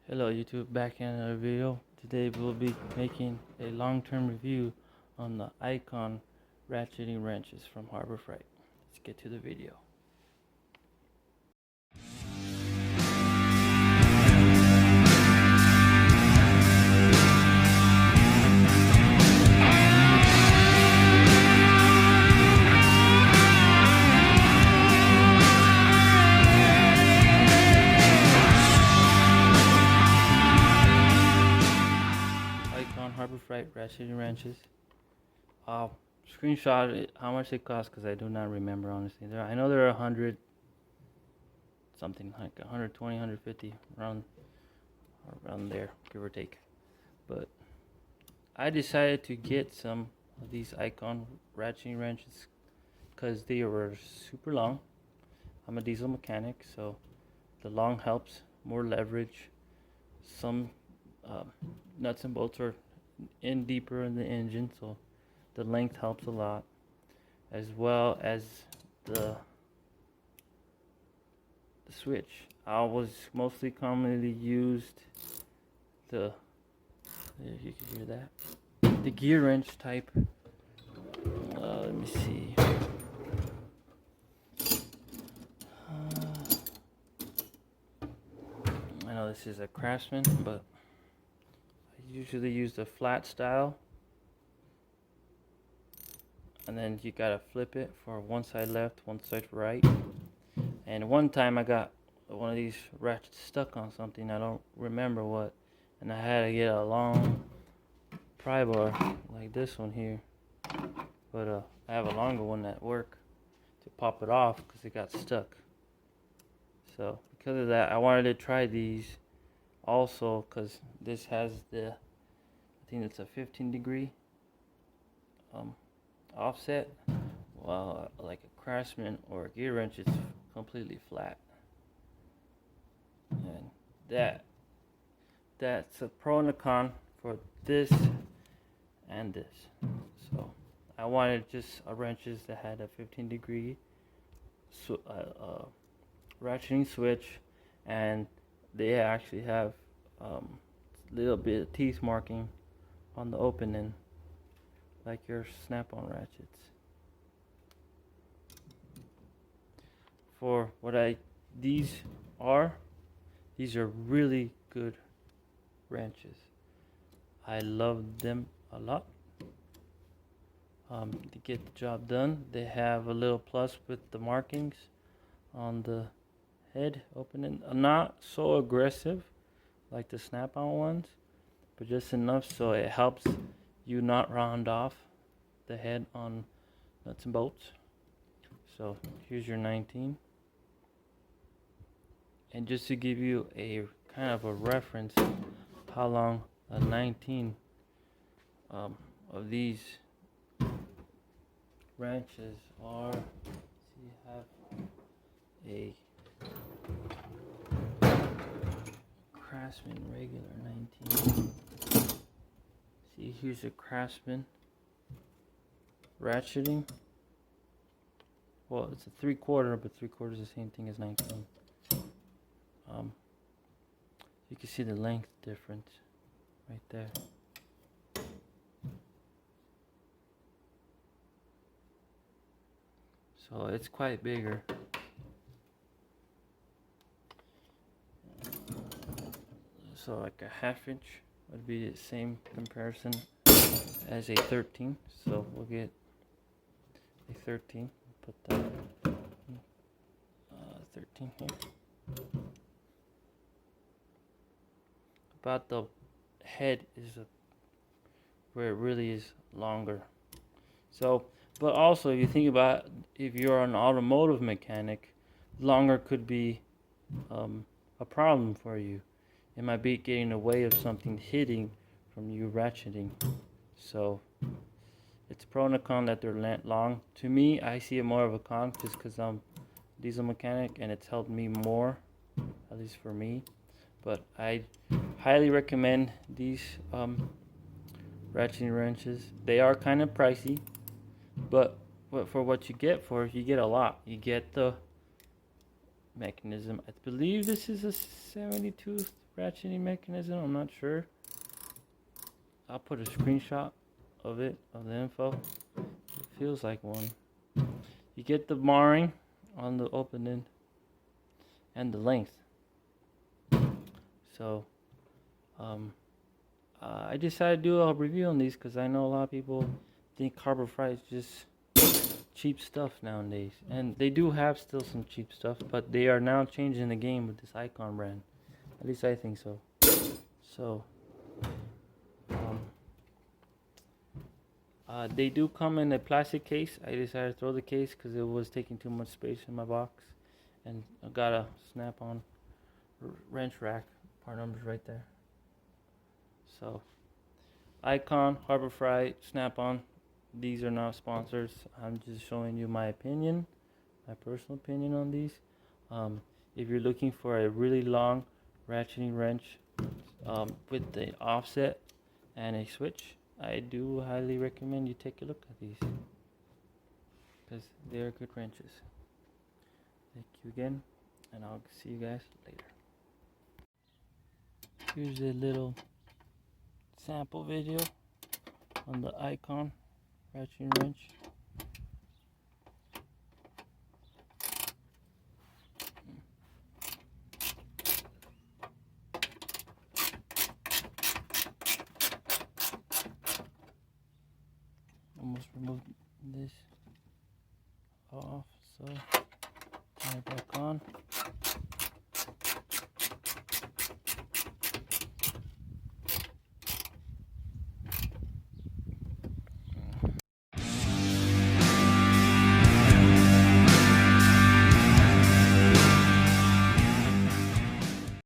Hello YouTube, back in another video. Today we'll be making a long-term review on the Icon ratcheting wrenches from Harbor Freight. Let's get to the video. Icon Harbor Freight ratcheting wrenches. I'll screenshot it, how much they cost, because I do not remember honestly. I know they're 100 something, like 120, 150 around there, give or take. But I decided to get some of these Icon ratcheting wrenches because they were super long. I'm a diesel mechanic, so the long helps, more leverage. Some nuts and bolts are in deeper in the engine, so the length helps a lot, as well as the switch. I was mostly commonly used the, if you can hear that, the gear wrench type. Let me see. I know this is a Craftsman, but I usually use the flat style, and then you gotta flip it for one side left, one side right. And one time I got one of these ratchets stuck on something, I don't remember what, and I had to get a long pry bar like this one here, but I have a longer one at work to pop it off because it got stuck. So because of that, I wanted to try these also, because this has the, I think it's a 15-degree offset, while like a Craftsman or a gear wrench, it's completely flat. And that's a pro and a con for this and this. So I wanted just wrenches that had a 15-degree ratcheting switch, and they actually have a little bit of teeth marking on the opening, like your snap-on ratchets. For what these are really good wrenches. I love them a lot. To get the job done, they have a little plus with the markings on the head opening. Not so aggressive like the snap-on ones, but just enough so it helps you not round off the head on nuts and bolts. So here's your 19. And just to give you a kind of a reference how long a 19 of these wrenches are. So you have a Craftsman regular 19. See, here's a Craftsman ratcheting. Well, it's a 3/4, but 3/4 is the same thing as 19. You can see the length difference right there. So it's quite bigger. So like a 1/2 inch would be the same comparison as a 13. So we'll get a 13. Put that 13 here. About the head is where it really is longer. So, but also if you think about, if you're an automotive mechanic, longer could be a problem for you. It might be getting in the way of something hitting from you ratcheting. So it's a pro and a con that they're long. To me, I see it more of a con just because I'm a diesel mechanic and it's helped me more, at least for me. But I highly recommend these ratcheting wrenches. They are kind of pricey, but for what you get a lot. You get the mechanism. I believe this is a 72 ratcheting mechanism. I'm not sure. I'll put a screenshot of it, of the info. It feels like one. You get the marring on the open end and the length. So I decided to do a review on these because I know a lot of people think Harbor Freight is just cheap stuff nowadays, and they do have still some cheap stuff, but they are now changing the game with this Icon brand. At least I think so. So they do come in a plastic case. I decided to throw the case because it was taking too much space in my box, and I got a snap-on wrench rack. Part numbers right there. So Icon, Harbor Freight, Snap-on. These are not sponsors. I'm just showing you my opinion, my personal opinion on these. If you're looking for a really long ratcheting wrench with the offset and a switch, I do highly recommend you take a look at these because they're good wrenches. Thank you again, and I'll see you guys later. Here's a little sample video on the Icon ratcheting wrench. Almost removed